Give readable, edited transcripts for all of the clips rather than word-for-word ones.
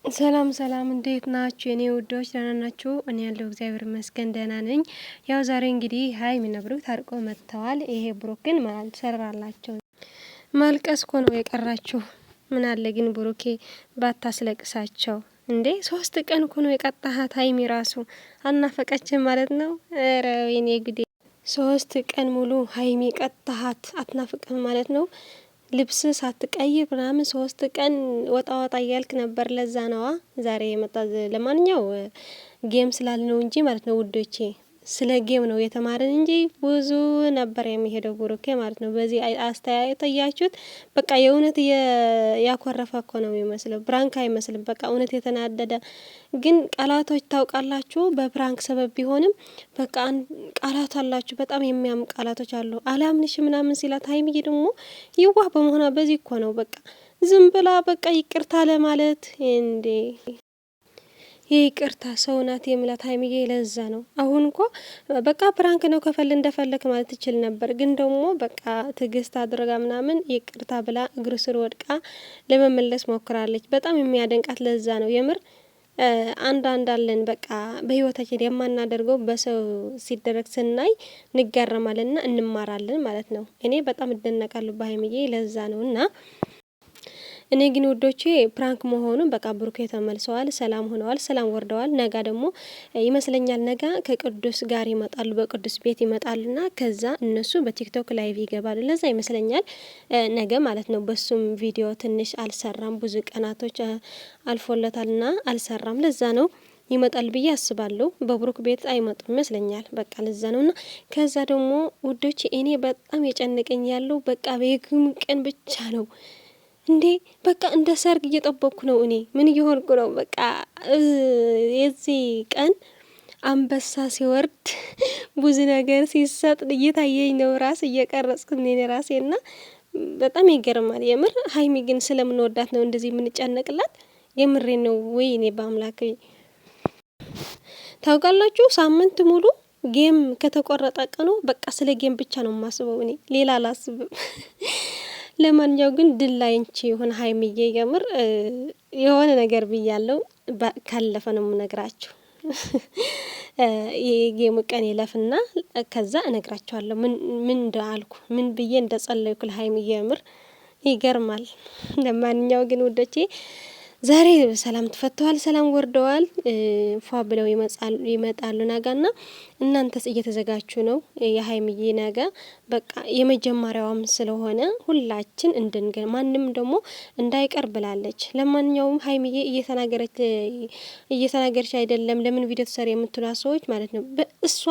ሰላም ሰላም እንዴት ናችሁ? የኔ ውዶች ደህና ናችሁ? እኔ ያለው እግዚአብሔር ይመስገን ደህና ነኝ። ያው ዛሬ እንግዲህ ሀይሚና ብሩክ ታርቀው መጥተዋል። ይሄ ብሩክ ግን ሰራላቸው ማልቀስ እኮ ነው የቀራችሁ። ምን አለ ግን ብሩኬ ባታስለቅሳቸው እንዴ? 3 ቀን እኮ ነው የቀጣሃት ሀይሚ ራሱ አናፈቀችን ማለት ነው። ኧረ ወይኔ ጉዴ! 3 ቀን ሙሉ ሀይሚ ቀጣሃት አትናፍቅም ማለት ነው። ልብስ ሳትቀይር ምናምን 3 ቀን ወጣ ወጣ እያልክ ነበር። ለዛ ነዋ ዛሬ የመጣ። ለማንኛው ጌም ስላልነው እንጂ ማለት ነው ውዶቼ፣ ስለ ጌም ነው የተማረን እንጂ ብዙ ነበር የሚሄደው ብሩኬ ማለት ነው። በዚህ አስተያየት እያችሁት በቃ የእውነት ያኮረፈ እኮ ነው የሚመስለው። ብራንክ አይመስልም። በቃ እውነት የተናደደ ግን ቃላቶች ታውቃላችሁ፣ በፕራንክ ሰበብ ቢሆንም በቃ ቃላት አላችሁ፣ በጣም የሚያም ቃላቶች አሉ። አላምንሽ ምናምን ሲላት ሀይሚዬ ደግሞ ይዋህ በመሆኗ በዚህ እኮ ነው በቃ ዝም ብላ በቃ ይቅርታ ለማለት እንዴ ይቅርታ ሰው ናት የምላት ሀይሚዬ። ለዛ ነው አሁን እኮ በቃ ፕራንክ ነው እንደፈለክ ማለት ትችል ነበር። ግን ደግሞ በቃ ትዕግስት አድርጋ ምናምን ይቅርታ ብላ እግሩ ስር ወድቃ ለመመለስ ሞክራለች። በጣም የሚያደንቃት ለዛ ነው የምር። አንዳንድ አለን በቃ በህይወታችን የማናደርገው በሰው ሲደረግ ስናይ እንገረማለንና እንማራለን ማለት ነው። እኔ በጣም እደነቃለሁ በሀይሚዬ ለዛ ነውና እኔ ግን ውዶቼ ፕራንክ መሆኑን በቃ ብሩኬ ተመልሰዋል፣ ሰላም ሆነዋል፣ ሰላም ወርደዋል። ነጋ ደግሞ ይመስለኛል ነጋ ከቅዱስ ጋር ይመጣሉ፣ በቅዱስ ቤት ይመጣሉና ከዛ እነሱ በቲክቶክ ላይቭ ይገባሉ። ለዛ ይመስለኛል ነገ ማለት ነው። በሱም ቪዲዮ ትንሽ አልሰራም፣ ብዙ ቀናቶች አልፎለታልና አልሰራም። ለዛ ነው ይመጣል ብዬ አስባለሁ። በብሩክ ቤት አይመጡም ይመስለኛል። በቃ ለዛ ነውና ከዛ ደግሞ ውዶች እኔ በጣም የጨነቀኝ ያለው በቃ በግም ቀን ብቻ ነው እንዴ። በቃ እንደ ሰርግ እየጠበቅኩ ነው እኔ። ምን እየሆንኩ ነው? በቃ የዚህ ቀን አንበሳ ሲወርድ ብዙ ነገር ሲሰጥ እየታየኝ ነው። ራስ እየቀረጽኩ እኔ ራሴና በጣም ይገርማል የምር። ሀይሚ ግን ስለምንወዳት ነው እንደዚህ የምንጨነቅላት። የምሬ ነው ወይ እኔ በአምላክ ታውቃላችሁ። ሳምንት ሙሉ ጌም ከተቆረጠ ቀኑ በቃ ስለ ጌም ብቻ ነው የማስበው እኔ፣ ሌላ አላስብም። ለማንኛው ግን ድል ላይ አንቺ የሆነ ሀይሚዬ የምር የሆነ ነገር ብያለሁ። ካለፈ ነው የምነግራችሁ። የጌሙ ቀን ይለፍና ከዛ እነግራችኋለሁ ምን እንዳልኩ ምን ብዬ እንደጸለይኩ ለሀይሚዬ የምር ይገርማል። ለማንኛው ግን ውዶቼ ዛሬ ሰላም ተፈተዋል፣ ሰላም ወርደዋል። ፏ ብለው ይመጣሉ ነገና እናንተስ እየተዘጋጁ ነው? የሀይሚዬ ነገ በቃ የመጀመሪያውም ስለሆነ ሁላችን እንድንገን ማንም ደግሞ እንዳይቀር ብላለች። ለማንኛውም ሀይሚዬ እየተናገረች አይደለም። ለምን ቪዲዮ ተሰሪ የምትሏ ሰዎች ማለት ነው። በእሷ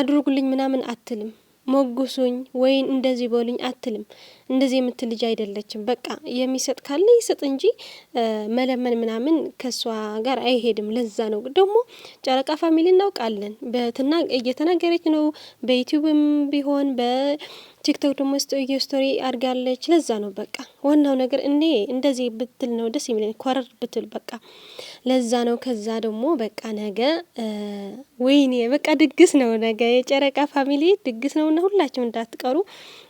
አድርጉልኝ ምናምን አትልም። ሞጉሱኝ ወይን እንደዚህ በሉኝ አትልም። እንደዚህ የምትል ልጅ አይደለችም። በቃ የሚሰጥ ካለ ይሰጥ እንጂ መለመን ምናምን ከሷ ጋር አይሄድም። ለዛ ነው ደግሞ ጨረቃ ፋሚሊ እናውቃለን። እየተናገረች ነው በዩቲዩብም ቢሆን በቲክቶክ ደግሞ ስቶሪ አድርጋለች። ለዛ ነው በቃ ዋናው ነገር እንደዚህ ብትል ነው ደስ የሚለኝ፣ ኮረር ብትል በቃ ለዛ ነው። ከዛ ደግሞ በቃ ነገ ወይኔ በቃ ድግስ ነው ነገ፣ የጨረቃ ፋሚሊ ድግስ ነውና ሁላችሁም እንዳትቀሩ።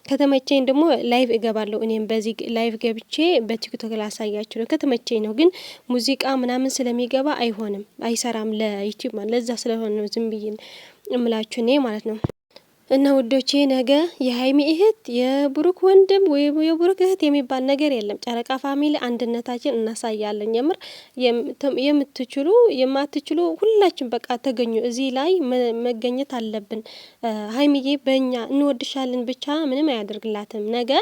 ከተመቸኝ ደግሞ ላይቭ እገባለሁ። እኔም በዚህ ላይቭ ገብቼ በቲክቶክ ላሳያችሁ ነው። ከተመቸኝ ነው ግን ሙዚቃ ምናምን ስለሚገባ አይሆንም፣ አይሰራም ለዩቲዩብ ማለት ለዛ ስለሆነ ነው ዝም ብዬ እምላችሁ እኔ ማለት ነው። እና ውዶቼ ነገ የሀይሚ እህት የብሩክ ወንድም ወይም የብሩክ እህት የሚባል ነገር የለም። ጨረቃ ፋሚሊ አንድነታችን እናሳያለን። የምር የምትችሉ የማትችሉ ሁላችን በቃ ተገኙ። እዚህ ላይ መገኘት አለብን። ሀይሚዬ በእኛ እንወድሻለን ብቻ ምንም አያደርግላትም። ነገ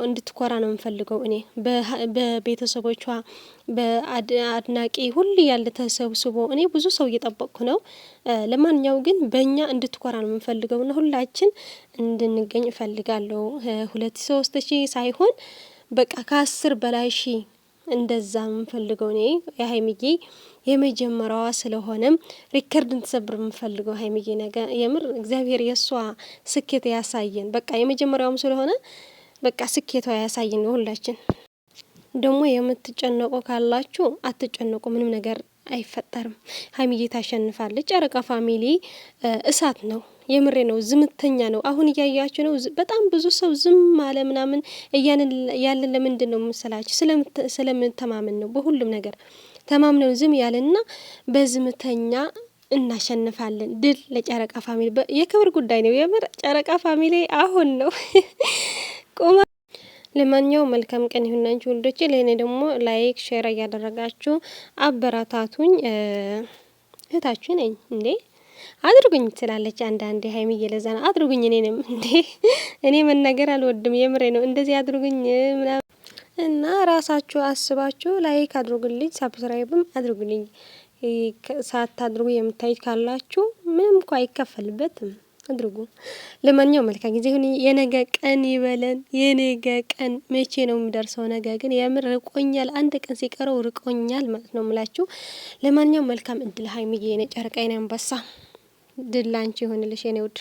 እንድትኮራ ነው የምፈልገው እኔ በቤተሰቦቿ በአድናቂ ሁሉ ያለ ተሰብስቦ እኔ ብዙ ሰው እየጠበቅኩ ነው። ለማንኛው ግን በእኛ እንድትኮራ ነው የምፈልገው እና ሁላችን እንድንገኝ እፈልጋለሁ። 2-3 ሺህ ሳይሆን በቃ ከ10 በላይ ሺህ እንደዛ የምፈልገው እኔ የሀይሚዬ የመጀመሪያዋ ስለሆነም ሪከርድ እንድትሰብር የምፈልገው ሀይሚዬ ነገ የምር እግዚአብሔር የእሷ ስኬት ያሳየን። በቃ የመጀመሪያውም ስለሆነ በቃ ስኬቷ ያሳየን ነው። ሁላችን ደግሞ የምትጨነቁ ካላችሁ አትጨነቁ፣ ምንም ነገር አይፈጠርም። ሀይሚዬ ታሸንፋለች። ጨረቃ ፋሚሊ እሳት ነው የምሬ ነው። ዝምተኛ ነው። አሁን እያያችሁ ነው። በጣም ብዙ ሰው ዝም አለ ምናምን ያለን ለምንድን ነው መሰላችሁ? ስለምንተማመን ነው። በሁሉም ነገር ተማምነው ዝም ያለና በዝምተኛ እናሸንፋለን። ድል ለጨረቃ ፋሚሊ። የክብር ጉዳይ ነው። የምር ጨረቃ ፋሚሊ አሁን ነው ቆማ። ለማንኛውም መልካም ቀን ይሁንላችሁ ወልዶቼ። ለእኔ ደግሞ ላይክ ሼር እያደረጋችሁ አበራታቱኝ። እህታችሁ ነኝ እንዴ አድርጉኝ ትላለች አንዳንዴ ሀይሚዬ። ለዛ ነው አድርጉኝ። እኔንም እንዴ እኔ መናገር አልወድም። የምሬ ነው። እንደዚህ አድርጉኝ ምናምን እና ራሳችሁ አስባችሁ ላይክ አድርጉልኝ፣ ሰብስክራይብም አድርጉልኝ። ሳታድርጉ የምታዩት ካላችሁ ምንም እንኳ አይከፈልበትም፣ አድርጉ። ለማንኛውም መልካም ጊዜ ይሁን። የነገ ቀን ይበለን። የነገ ቀን መቼ ነው የሚደርሰው? ነገ ግን የምር ርቆኛል። አንድ ቀን ሲቀረው ርቆኛል ማለት ነው የምላችሁ። ለማንኛውም መልካም እድል ሀይሚዬ፣ የኔ ጨረቃ፣ የኔ አንበሳ። ድል ላንቺ ይሁንልሽ የኔ ውድ።